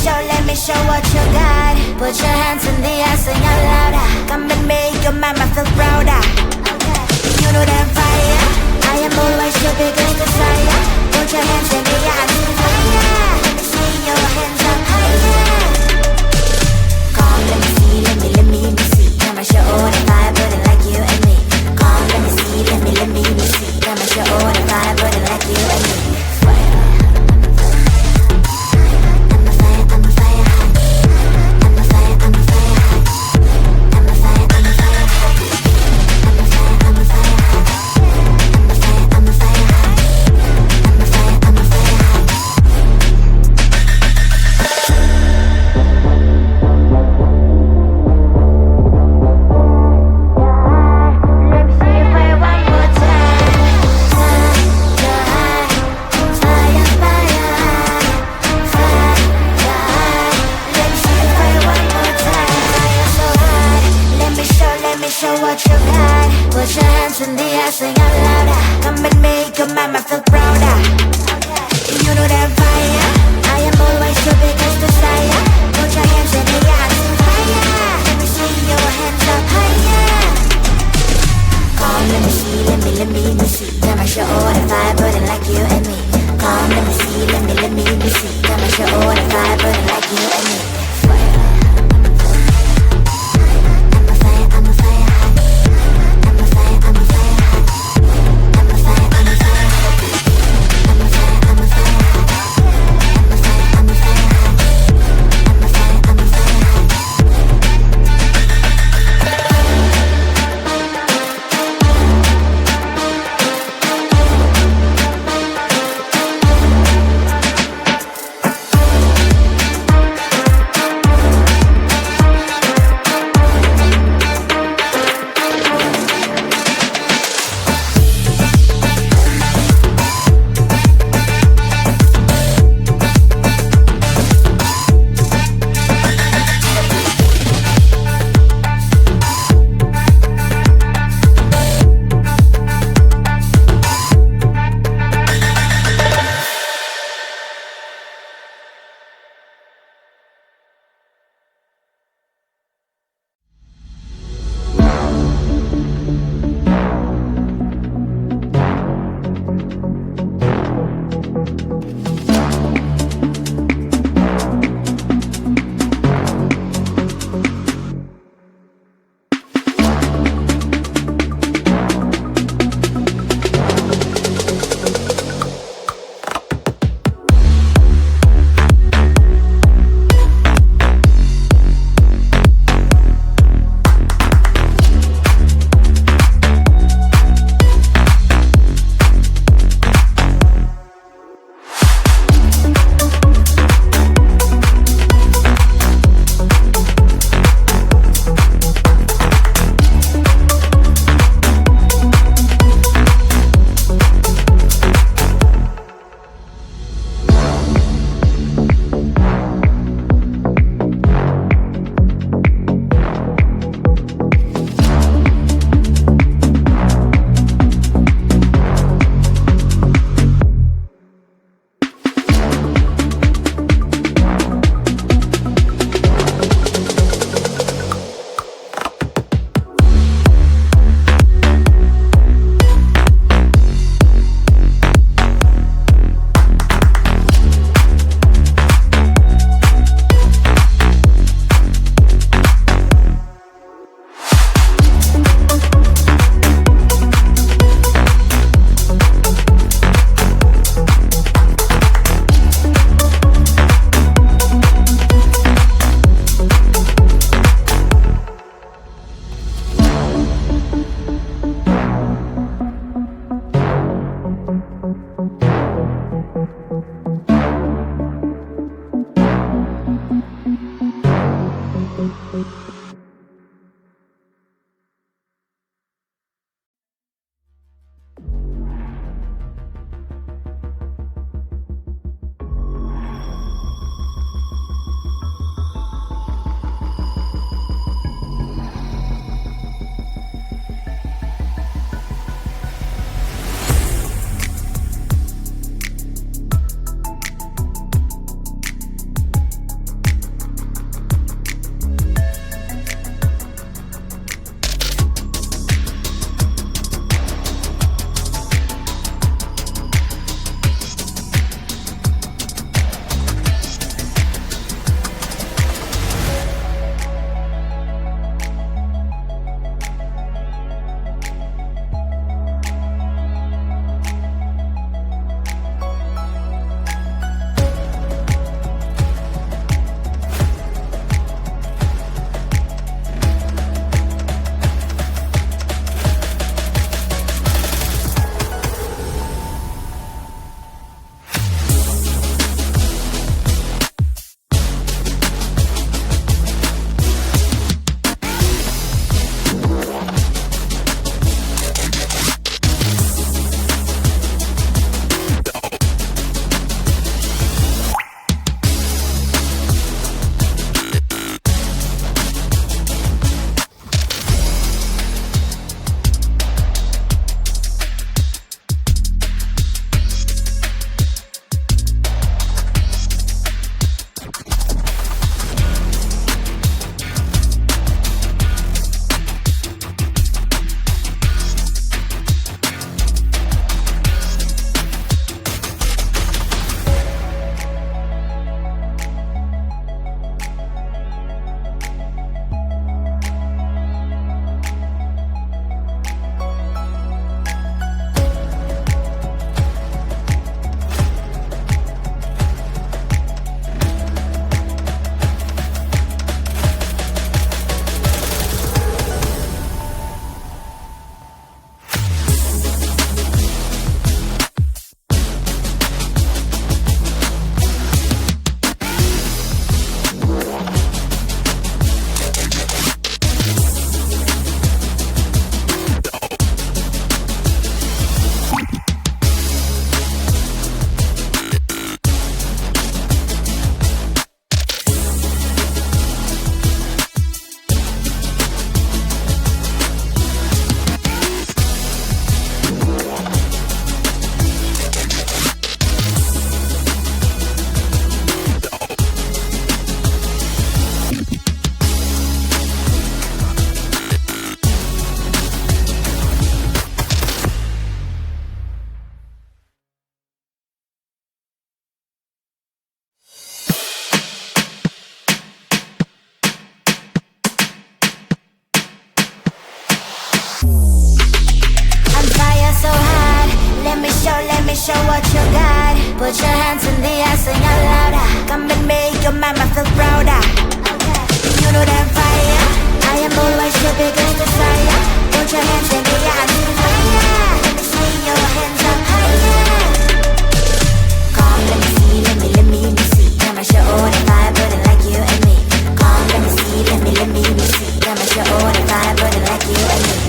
let me show what you got. Put your hands in the air, sing out louder. Come and make your mama feel prouder. You know that fire, I am always your biggest desire. Put your hands in the air, sing fire. Let me see your hands up higher. Come, let me see, let me see. I'ma show all the fire, burning like you and me. Come, let me see, let me see. I'ma show all the fire, burning like you and me. Show what you got. Put your hands in the air, sing out louder. Come and make your mama feel prouder. You know that fire, I am always your biggest desire. Put your hands in the air, sing fire. Let me see your hands up higher. Come, let me see, let me see. I'ma show all the fire burning like you and me. Come, let me see, let me see. I'ma show all the fire burning like you and me. show what you got. Put your hands in the air, sing out louder. Come and make your mama feel prouder. You know that fire, I am always your biggest desire. Put your hands in the air, I need fire. Let me see your hands up higher. Come, let me see, let me see. I'ma show all the fire burning like you and me. Come, let me see, let me see. I'ma show all the fire burning like you and me.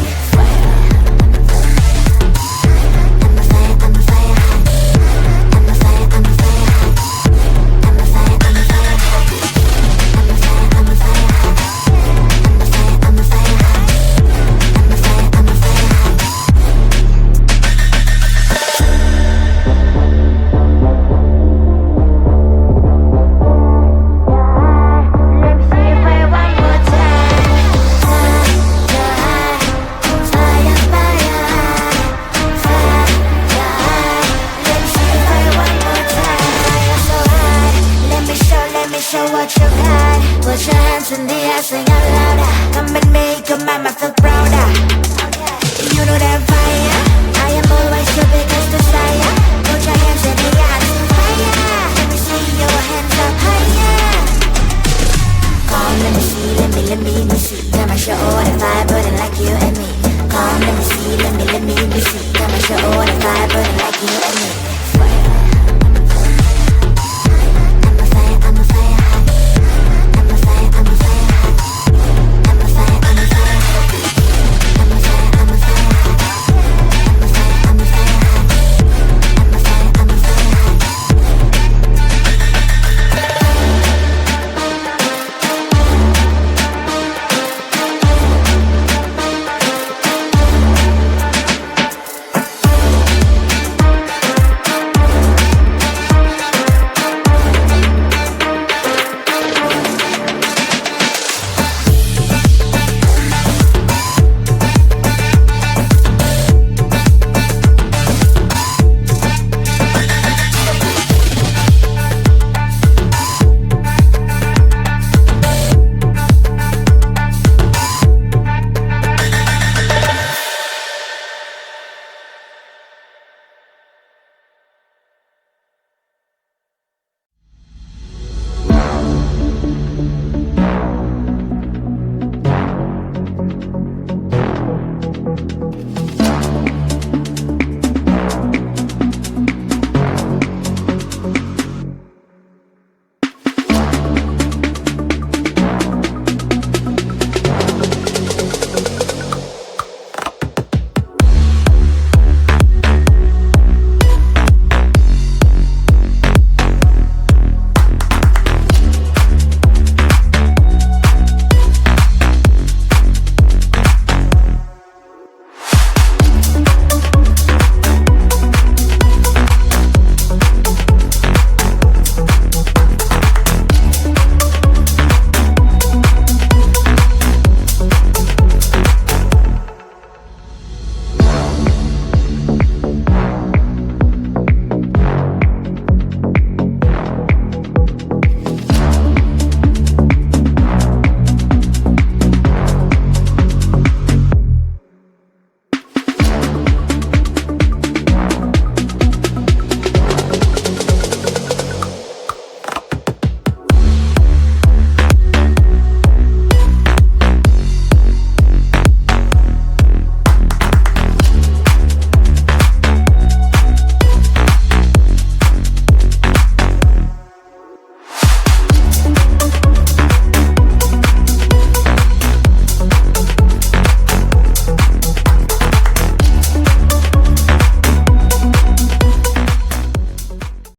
Show what you got. Put your hands in the